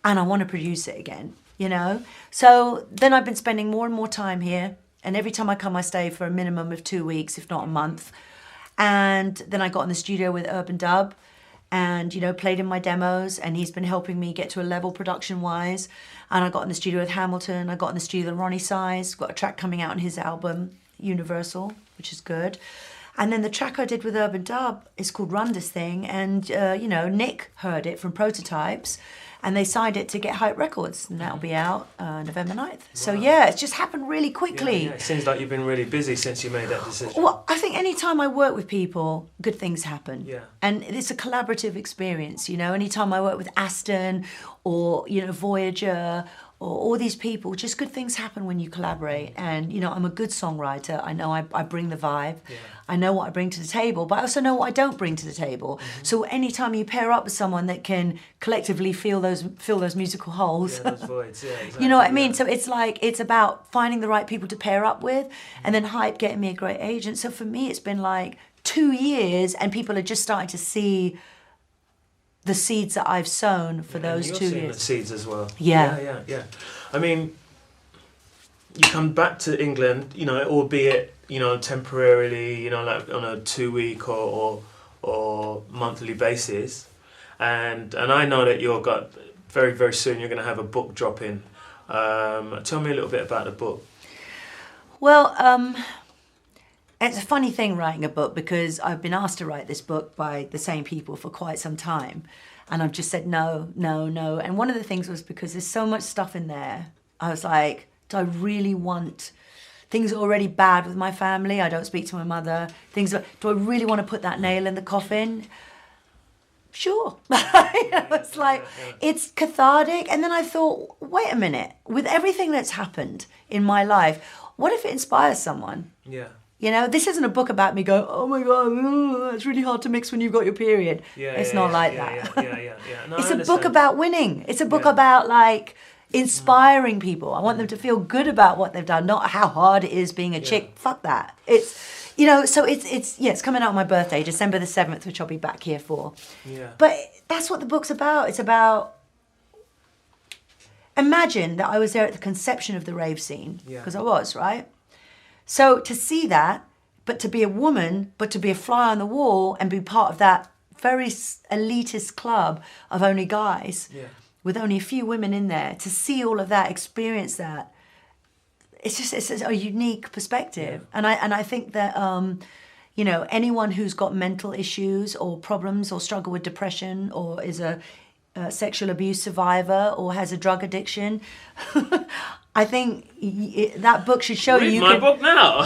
and I want to produce it again, you know? So then I've been spending more and more time here. And every time I come, I stay for a minimum of 2 weeks, if not a month. And then I got in the studio with Urban Dub and, you know, played in my demos. And he's been helping me get to a level production-wise. And I got in the studio with Hamilton. I got in the studio with Ronnie Size. Got a track coming out on his album, Universal, which is good. And then the track I did with Urban Dub is called Run This Thing. And, Nick heard it from Prototypes and they signed it to Get Hype Records. And that'll be out November 9th. Wow. So, it's just happened really quickly. It seems like you've been really busy since you made that decision. Well, I think anytime I work with people, good things happen. And it's a collaborative experience, you know. Anytime I work with Aston or, you know, Voyager or all these people, just good things happen when you collaborate. And, you know, I'm a good songwriter. I know I bring the vibe. I know what I bring to the table, but I also know what I don't bring to the table. So anytime you pair up with someone that can collectively fill those musical holes, those voids, exactly. You know what I mean? So it's like, it's about finding the right people to pair up with, and then Hype getting me a great agent. So for me, it's been like 2 years, and people are just starting to see the seeds that I've sown for those 2 years. You're seeing the seeds as well. Yeah. I mean, you come back to England, you know, albeit, you know, temporarily, you know, like on a 2-week or monthly basis, and I know that you've got very, very soon you're going to have a book dropping. Tell me a little bit about the book. Well, it's a funny thing writing a book, because I've been asked to write this book by the same people for quite some time, and I've just said no. And one of the things was because there's so much stuff in there. I was like, do I really want things are already bad with my family. I don't speak to my mother. Do I really want to put that nail in the coffin? Sure. It's like, it's cathartic. And then I thought, wait a minute, with everything that's happened in my life, what if it inspires someone? Yeah. You know, this isn't a book about me going, oh my God, it's really hard to mix when you've got your period. It's not like that. No, it's a book about winning. It's a book about like inspiring people. I want them to feel good about what they've done, not how hard it is being a chick. Fuck that. It's, you know, so it's coming out on my birthday, December the 7th, which I'll be back here for. Yeah. But that's what the book's about. It's about, imagine that I was there at the conception of the rave scene, because I was, right? So to see that, but to be a woman, but to be a fly on the wall and be part of that very elitist club of only guys, with only a few women in there, to see all of that, experience that, it's a unique perspective. And I think that, you know, anyone who's got mental issues or problems or struggle with depression or is a sexual abuse survivor or has a drug addiction, I think that book should show you. Read my book now.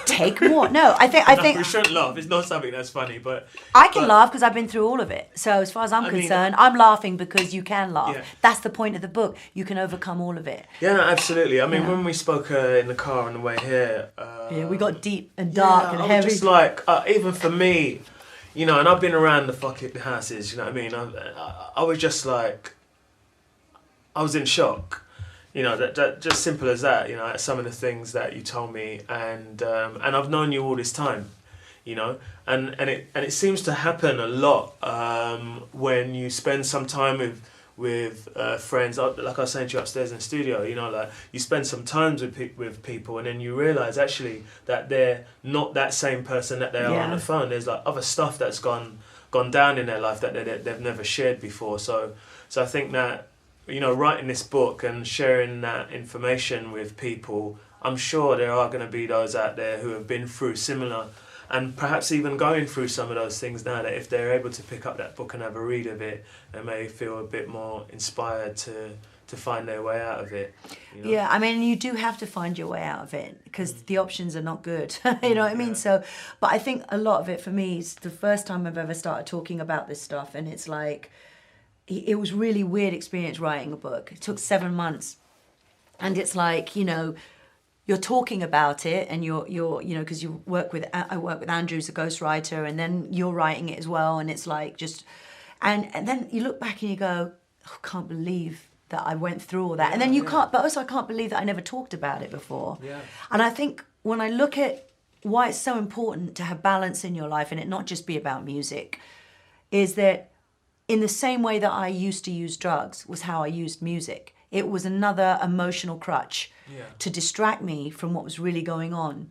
Take more. No, I think we shouldn't laugh. It's not something that's funny, but I can laugh because I've been through all of it. So as far as I'm concerned, I'm laughing because you can laugh. Yeah. That's the point of the book. You can overcome all of it. Yeah, no, absolutely. I mean, when we spoke in the car on the way here, we got deep and dark and heavy. I was just like, even for me, you know, and I've been around the fucking houses. You know what I mean? I was just like, I was in shock. You know, that just simple as that. You know, some of the things that you told me, and I've known you all this time. You know, and it seems to happen a lot when you spend some time with friends. Like I was saying to you upstairs in the studio, you know, like you spend some time with people, and then you realise actually that they're not that same person that they are on the phone. There's like other stuff that's gone down in their life that they've never shared before. So I think that, you know, writing this book and sharing that information with people, I'm sure there are going to be those out there who have been through similar and perhaps even going through some of those things now, that if they're able to pick up that book and have a read of it, they may feel a bit more inspired to find their way out of it. You know? Yeah, I mean, you do have to find your way out of it because the options are not good. You know what I mean? So, but I think a lot of it for me is the first time I've ever started talking about this stuff, and it's like, it was really weird experience writing a book. It took 7 months. And it's like, you know, you're talking about it and you're you know, because I work with Andrew, who's a ghostwriter, and then you're writing it as well. And it's like just, and then you look back and you go, oh, I can't believe that I went through all that. And then you can't, but also I can't believe that I never talked about it before. Yeah. And I think when I look at why it's so important to have balance in your life and it not just be about music, is that in the same way that I used to use drugs was how I used music. It was another emotional crutch to distract me from what was really going on.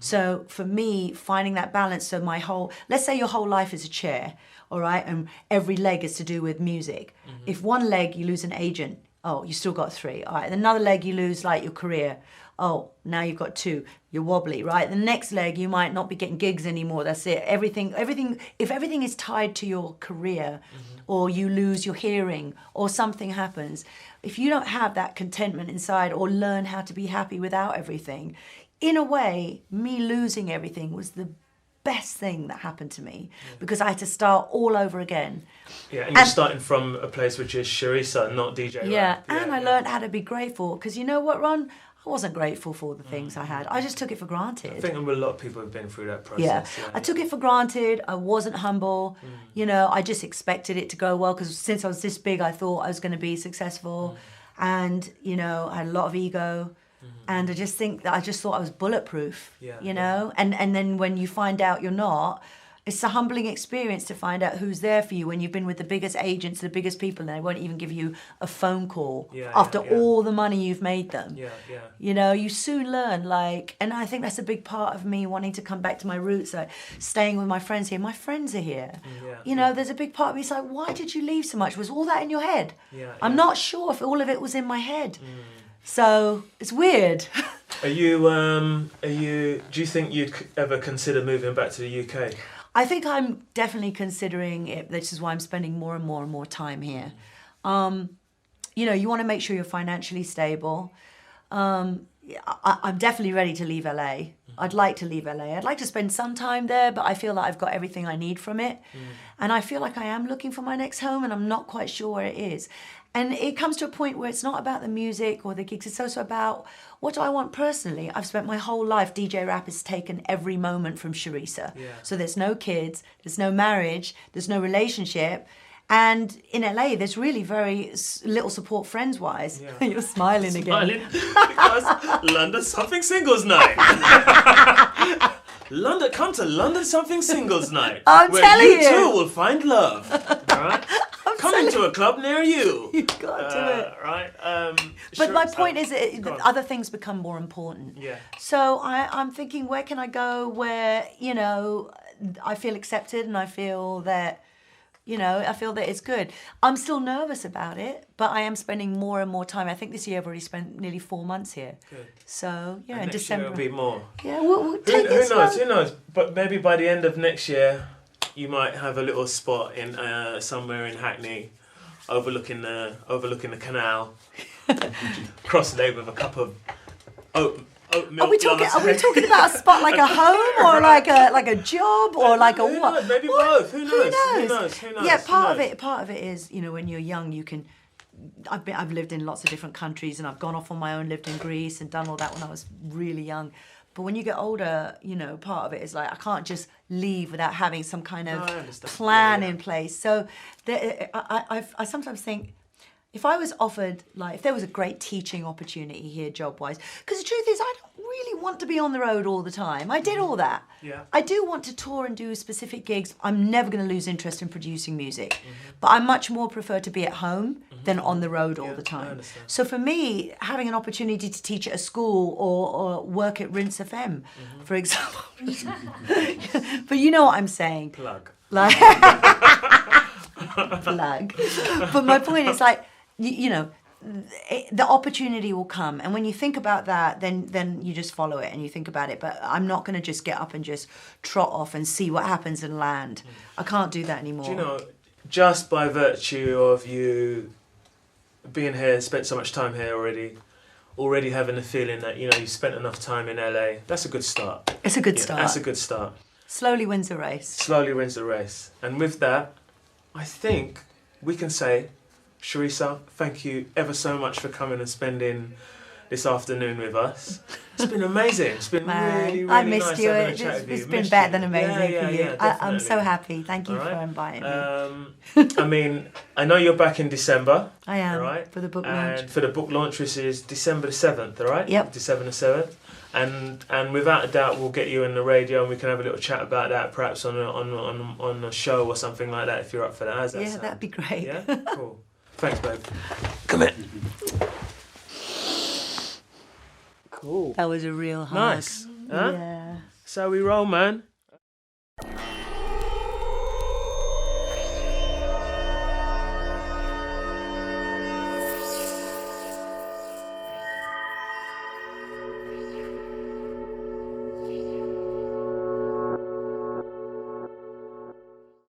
So for me, finding that balance, so let's say your whole life is a chair, all right, and every leg is to do with music. If one leg you lose an agent, oh, you still got 3. All right, another leg you lose like your career. Oh, now you've got 2. You're wobbly, right? The next leg, you might not be getting gigs anymore. That's it. Everything. If everything is tied to your career, or you lose your hearing, or something happens, if you don't have that contentment inside, or learn how to be happy without everything, in a way, me losing everything was the best thing that happened to me, because I had to start all over again. Yeah, and you're starting from a place which is Sharissa, not DJ. Yeah, and I learned how to be grateful, because you know what, Ron? I wasn't grateful for the things I had. I just took it for granted. I think a lot of people have been through that process. Yeah. I took it for granted. I wasn't humble. You know, I just expected it to go well, because since I was this big, I thought I was going to be successful. And, you know, I had a lot of ego. And I just thought I was bulletproof, you know? And then when you find out you're not, it's a humbling experience to find out who's there for you when you've been with the biggest agents, the biggest people, and they won't even give you a phone call after all the money you've made them. You know, you soon learn, like, and I think that's a big part of me wanting to come back to my roots, like staying with my friends here. My friends are here. You know, there's a big part of me, it's like, why did you leave so much? Was all that in your head? I'm not sure if all of it was in my head. So it's weird. Do you think you'd ever consider moving back to the UK? I think I'm definitely considering it. This is why I'm spending more and more and more time here. You know, you want to make sure you're financially stable. I'm definitely ready to leave LA. I'd like to leave LA. I'd like to spend some time there, but I feel like I've got everything I need from it. And I feel like I am looking for my next home, and I'm not quite sure where it is. And it comes to a point where it's not about the music or the gigs. It's also about what do I want personally. I've spent my whole life, DJ rap has taken every moment from Charissa. Yeah. So there's no kids, there's no marriage, there's no relationship. And in LA, there's really very little support friends-wise. Yeah. You're smiling again. Because London Something Singles Night. London, come to London Something Singles Night. I'm telling you. Where you too will find love. All right? Come into a club near you. You've got to do it. Right? But my point is that other things become more important. Yeah. So I'm thinking, where can I go where, you know, I feel accepted and I feel that, you know, I feel that it's good. I'm still nervous about it, but I am spending more and more time. I think this year I've already spent nearly 4 months here. Good. So, yeah, and in next December. year will be more. Yeah, we'll take it slow. Who knows? But maybe by the end of next year, you might have a little spot in somewhere in Hackney, overlooking the canal, crossing over with a cup of oat milk. Are we talking about a spot like a home or like a job or like a what? Knows, maybe both. Who knows? Yeah, part of it is, you know, when you're young, you can. I've lived in lots of different countries and I've gone off on my own, lived in Greece and done all that when I was really young. But when you get older, you know, part of it is like I can't just leave without having some kind of plan in place. So I sometimes think, if I was offered, like, if there was a great teaching opportunity here job-wise, because the truth is I don't really want to be on the road all the time. I did all that. Yeah. I do want to tour and do specific gigs. I'm never going to lose interest in producing music. But I much more prefer to be at home than on the road all the time. I understand. So for me, having an opportunity to teach at a school or work at Rinse FM, for example. But you know what I'm saying. Plug. Like, plug. But my point is, like, you know, the opportunity will come, and when you think about that, then you just follow it and you think about it. But I'm not going to just get up and just trot off and see what happens and land. I can't do that anymore. Do you know, just by virtue of you being here, spent so much time here already having the feeling that, you know, you spent enough time in LA, that's a good start. It's a good start. That's a good start. Slowly wins the race. Slowly wins the race. And with that, I think we can say, Charissa, thank you ever so much for coming and spending this afternoon with us. It's been amazing. It's been really, really I missed nice you. having a chat with you. It's been better than amazing for you. Yeah, I'm so happy. Thank you for inviting me. I mean, I know you're back in December. I am, right? for the book launch. And for the book launch, which is December the 7th, all right? Yep. December the 7th. And without a doubt, we'll get you in the radio and we can have a little chat about that, perhaps on a show or something like that, if you're up for that. How's that sound? That'd be great. Yeah? Cool. Thanks, babe. Come in. Cool. That was a real hug. Nice. Huh? Yeah. So we roll, man.